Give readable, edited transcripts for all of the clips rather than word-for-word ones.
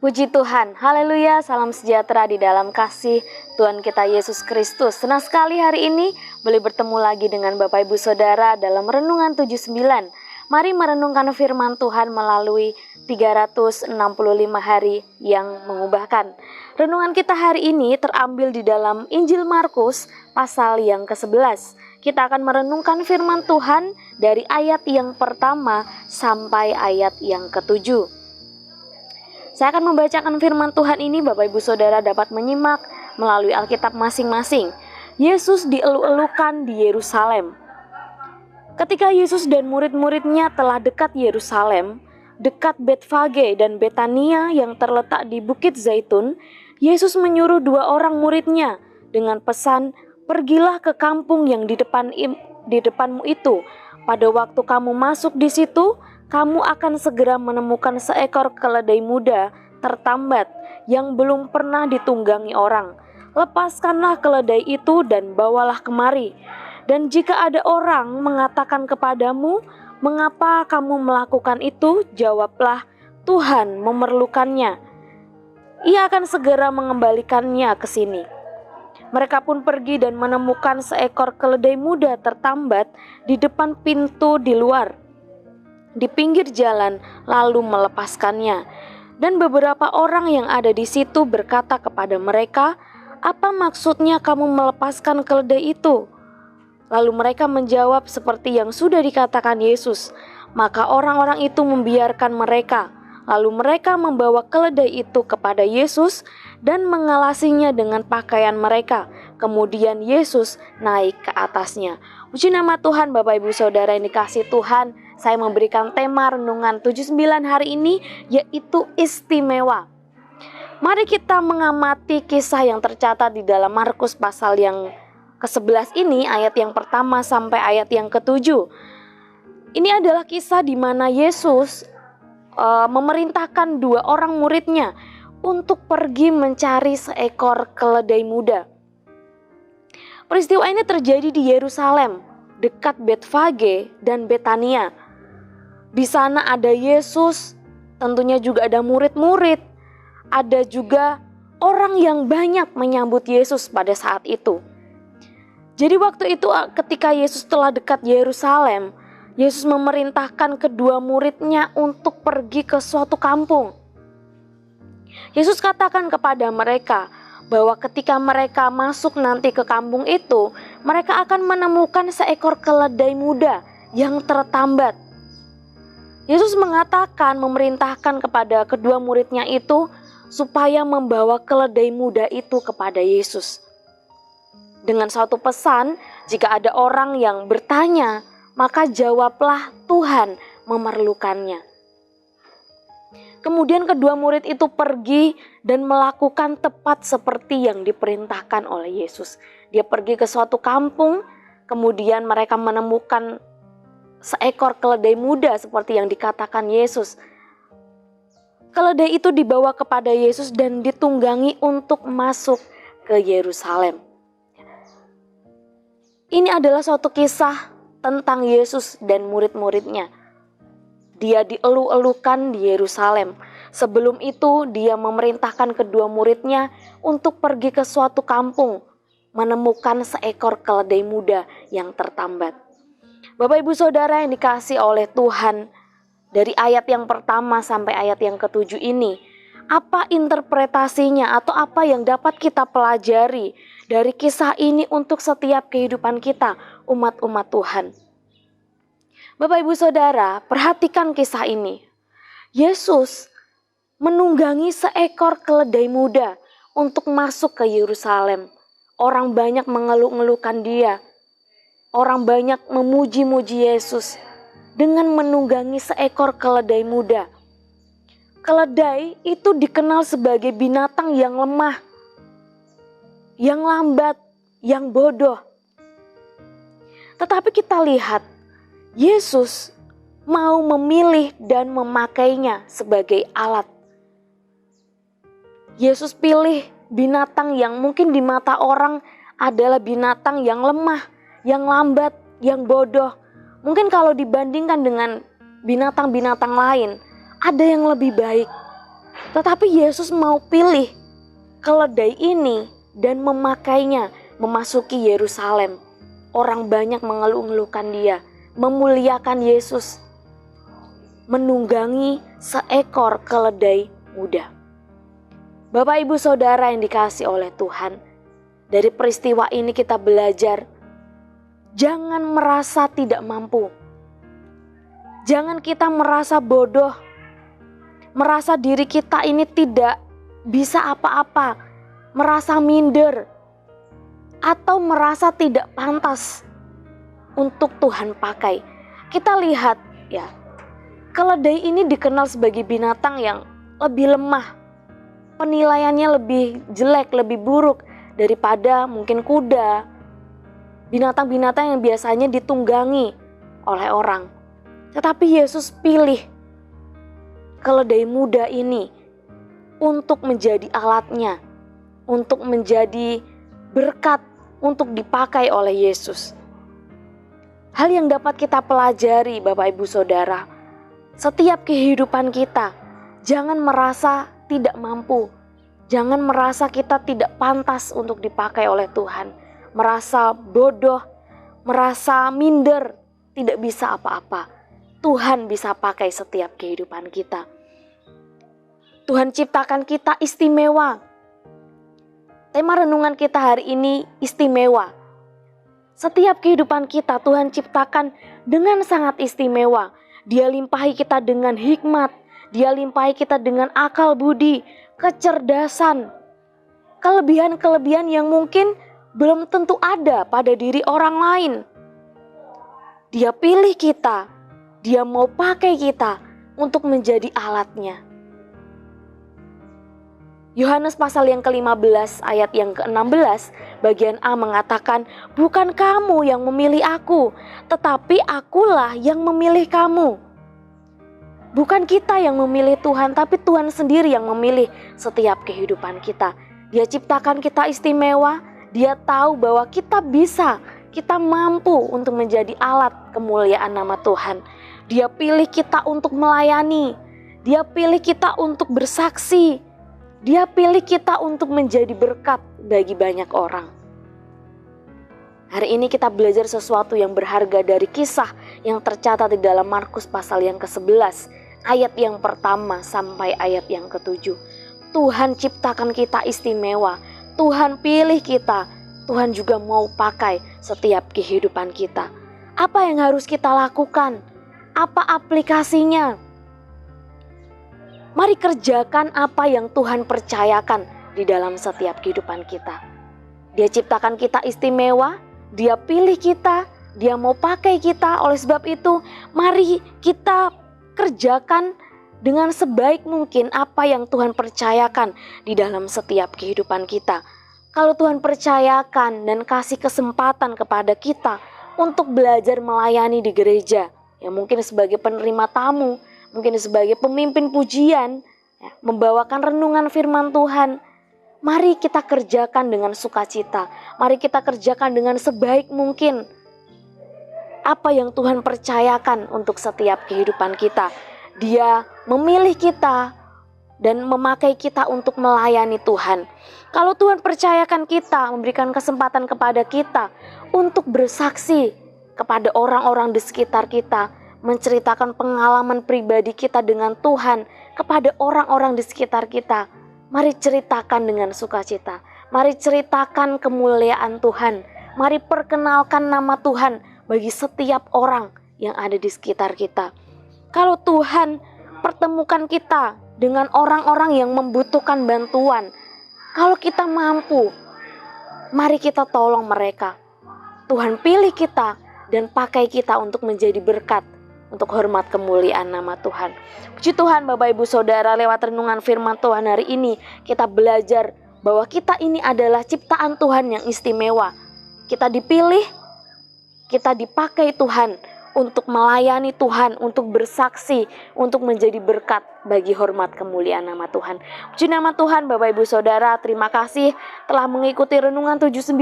Puji Tuhan, haleluya, salam sejahtera di dalam kasih Tuhan kita Yesus Kristus. Senang sekali hari ini boleh bertemu lagi dengan Bapak Ibu Saudara dalam Renungan 79. Mari merenungkan firman Tuhan melalui 365 hari yang mengubahkan. Renungan kita hari ini terambil di dalam Injil Markus pasal yang ke-11. Kita akan merenungkan firman Tuhan dari ayat yang pertama sampai ayat yang ke-7. Saya akan membacakan firman Tuhan ini, Bapak Ibu Saudara dapat menyimak melalui Alkitab masing-masing. Yesus dielu-elukan di Yerusalem. Ketika Yesus dan murid-muridnya telah dekat Yerusalem, dekat Betfage dan Betania yang terletak di Bukit Zaitun, Yesus menyuruh 2 orang muridnya dengan pesan, "Pergilah ke kampung yang di depanmu itu. Pada waktu kamu masuk di situ, kamu akan segera menemukan seekor keledai muda tertambat yang belum pernah ditunggangi orang. Lepaskanlah keledai itu dan bawalah kemari. Dan jika ada orang mengatakan kepadamu, 'Mengapa kamu melakukan itu?' jawablah, 'Tuhan memerlukannya. Ia akan segera mengembalikannya ke sini.' Mereka pun pergi dan menemukan seekor keledai muda tertambat di depan pintu di luar, di pinggir jalan, lalu melepaskannya. Dan beberapa orang yang ada di situ berkata kepada mereka, 'Apa maksudnya kamu melepaskan keledai itu?' Lalu mereka menjawab seperti yang sudah dikatakan Yesus. Maka orang-orang itu membiarkan mereka. Lalu mereka membawa keledai itu kepada Yesus dan mengalasinya dengan pakaian mereka. Kemudian Yesus naik ke atasnya." Puji nama Tuhan, Bapak Ibu Saudara yang dikasihi Tuhan. Saya memberikan tema renungan 79 hari ini, yaitu istimewa. Mari kita mengamati kisah yang tercatat di dalam Markus pasal yang ke-11 ini, ayat yang pertama sampai ayat yang ke-7. Ini adalah kisah di mana Yesus memerintahkan 2 orang muridnya untuk pergi mencari seekor keledai muda. Peristiwa ini terjadi di Yerusalem, dekat Betfage dan Betania. Di sana ada Yesus, tentunya juga ada murid-murid, ada juga orang yang banyak menyambut Yesus pada saat itu. Jadi waktu itu ketika Yesus telah dekat Yerusalem, Yesus memerintahkan kedua muridnya untuk pergi ke suatu kampung. Yesus katakan kepada mereka bahwa ketika mereka masuk nanti ke kampung itu, mereka akan menemukan seekor keledai muda yang tertambat. Yesus mengatakan, memerintahkan kepada kedua muridnya itu supaya membawa keledai muda itu kepada Yesus. Dengan suatu pesan, jika ada orang yang bertanya, maka jawablah, "Tuhan memerlukannya." Kemudian kedua murid itu pergi dan melakukan tepat seperti yang diperintahkan oleh Yesus. Dia pergi ke suatu kampung, kemudian mereka menemukan seekor keledai muda seperti yang dikatakan Yesus. Keledai itu dibawa kepada Yesus dan ditunggangi untuk masuk ke Yerusalem. Ini adalah suatu kisah tentang Yesus dan murid-muridnya. Dia dielu-elukan di Yerusalem. Sebelum itu dia memerintahkan kedua muridnya untuk pergi ke suatu kampung, menemukan seekor keledai muda yang tertambat. Bapak Ibu Saudara yang dikasihi oleh Tuhan, dari ayat yang pertama sampai ayat yang ke-7 ini, apa interpretasinya atau apa yang dapat kita pelajari dari kisah ini untuk setiap kehidupan kita, umat-umat Tuhan? Bapak Ibu Saudara, perhatikan kisah ini. Yesus menunggangi seekor keledai muda untuk masuk ke Yerusalem. Orang banyak mengeluh-ngeluhkan dia. Orang banyak memuji-muji Yesus. dengan menunggangi seekor keledai muda. Keledai itu dikenal sebagai binatang yang lemah, yang lambat, yang bodoh. Tetapi kita lihat, Yesus mau memilih dan memakainya sebagai alat. Yesus pilih binatang yang mungkin di mata orang adalah binatang yang lemah, yang lambat, yang bodoh. Mungkin kalau dibandingkan dengan binatang-binatang lain, ada yang lebih baik. Tetapi Yesus mau pilih keledai ini dan memakainya memasuki Yerusalem. Orang banyak mengeluh-elukan dia, memuliakan Yesus, menunggangi seekor keledai muda. Bapak, Ibu, Saudara yang dikasihi oleh Tuhan, dari peristiwa ini kita belajar, jangan merasa tidak mampu. Jangan kita merasa bodoh, merasa diri kita ini tidak bisa apa-apa, merasa minder, atau merasa tidak pantas untuk Tuhan pakai. Kita lihat ya, keledai ini dikenal sebagai binatang yang lebih lemah, penilaiannya lebih jelek, lebih buruk daripada mungkin kuda, binatang-binatang yang biasanya ditunggangi oleh orang. Tetapi Yesus pilih keledai muda ini untuk menjadi alatnya, untuk menjadi berkat, untuk dipakai oleh Yesus. Hal yang dapat kita pelajari, Bapak, Ibu, Saudara, setiap kehidupan kita, jangan merasa tidak mampu, jangan merasa kita tidak pantas untuk dipakai oleh Tuhan, merasa bodoh, merasa minder, tidak bisa apa-apa. Tuhan bisa pakai setiap kehidupan kita. Tuhan ciptakan kita istimewa. Tema renungan kita hari ini istimewa. Setiap kehidupan kita Tuhan ciptakan dengan sangat istimewa. Dia limpahi kita dengan hikmat, Dia limpahi kita dengan akal budi, kecerdasan, kelebihan-kelebihan yang mungkin belum tentu ada pada diri orang lain. Dia pilih kita, Dia mau pakai kita untuk menjadi alatnya. Yohanes pasal yang ke-15 ayat yang ke-16 bagian A mengatakan, bukan kamu yang memilih aku, tetapi akulah yang memilih kamu. Bukan kita yang memilih Tuhan, tapi Tuhan sendiri yang memilih setiap kehidupan kita. Dia ciptakan kita istimewa, Dia tahu bahwa kita bisa, kita mampu untuk menjadi alat kemuliaan nama Tuhan. Dia pilih kita untuk melayani, Dia pilih kita untuk bersaksi, Dia pilih kita untuk menjadi berkat bagi banyak orang. Hari ini kita belajar sesuatu yang berharga dari kisah yang tercatat di dalam Markus pasal yang ke-11, ayat yang pertama sampai ayat yang ke-7. Tuhan ciptakan kita istimewa, Tuhan pilih kita, Tuhan juga mau pakai setiap kehidupan kita. Apa yang harus kita lakukan? Apa aplikasinya? Mari kerjakan apa yang Tuhan percayakan di dalam setiap kehidupan kita. Dia ciptakan kita istimewa, Dia pilih kita, Dia mau pakai kita. Oleh sebab itu, mari kita kerjakan dengan sebaik mungkin apa yang Tuhan percayakan di dalam setiap kehidupan kita. Kalau Tuhan percayakan dan kasih kesempatan kepada kita untuk belajar melayani di gereja, ya mungkin sebagai penerima tamu, mungkin sebagai pemimpin pujian, ya, membawakan renungan firman Tuhan. Mari kita kerjakan dengan sukacita. Mari kita kerjakan dengan sebaik mungkin apa yang Tuhan percayakan untuk setiap kehidupan kita. Dia memilih kita dan memakai kita untuk melayani Tuhan. Kalau Tuhan percayakan kita, memberikan kesempatan kepada kita untuk bersaksi kepada orang-orang di sekitar kita, menceritakan pengalaman pribadi kita dengan Tuhan kepada orang-orang di sekitar kita. Mari ceritakan dengan sukacita. Mari ceritakan kemuliaan Tuhan. Mari perkenalkan nama Tuhan bagi setiap orang yang ada di sekitar kita. Kalau Tuhan pertemukan kita dengan orang-orang yang membutuhkan bantuan, kalau kita mampu, mari kita tolong mereka. Tuhan pilih kita dan pakai kita untuk menjadi berkat untuk hormat kemuliaan nama Tuhan. Puji Tuhan Bapak Ibu Saudara, lewat renungan firman Tuhan hari ini kita belajar bahwa kita ini adalah ciptaan Tuhan yang istimewa. Kita dipilih, kita dipakai Tuhan untuk melayani Tuhan, untuk bersaksi, untuk menjadi berkat bagi hormat kemuliaan nama Tuhan. Puji nama Tuhan Bapak Ibu Saudara, terima kasih telah mengikuti renungan 79.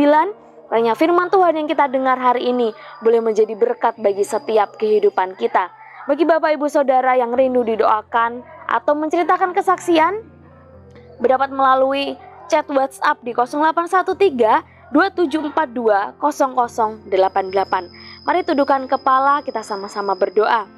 Kiranya firman Tuhan yang kita dengar hari ini boleh menjadi berkat bagi setiap kehidupan kita. Bagi Bapak Ibu Saudara yang rindu didoakan atau menceritakan kesaksian, dapat melalui chat WhatsApp di 0813 2742 0088. Mari tundukkan kepala, kita sama-sama berdoa.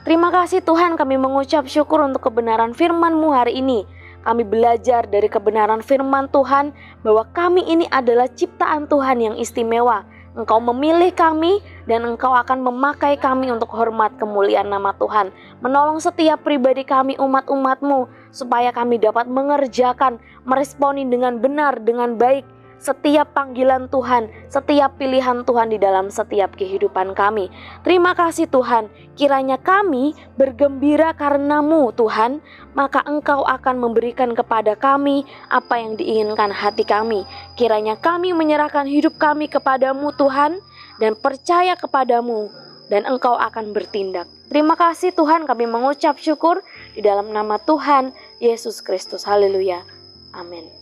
Terima kasih Tuhan, kami mengucap syukur untuk kebenaran firman-Mu hari ini. Kami belajar dari kebenaran firman Tuhan bahwa kami ini adalah ciptaan Tuhan yang istimewa. Engkau memilih kami dan Engkau akan memakai kami untuk hormat kemuliaan nama Tuhan. Menolong setiap pribadi kami umat-umat-Mu supaya kami dapat mengerjakan, meresponi dengan benar, dengan baik setiap panggilan Tuhan, setiap pilihan Tuhan di dalam setiap kehidupan kami. Terima kasih Tuhan, kiranya kami bergembira karena-Mu Tuhan, maka Engkau akan memberikan kepada kami apa yang diinginkan hati kami. Kiranya kami menyerahkan hidup kami kepada-Mu Tuhan, dan percaya kepada-Mu, dan Engkau akan bertindak. Terima kasih Tuhan, kami mengucap syukur di dalam nama Tuhan Yesus Kristus. Haleluya. Amin.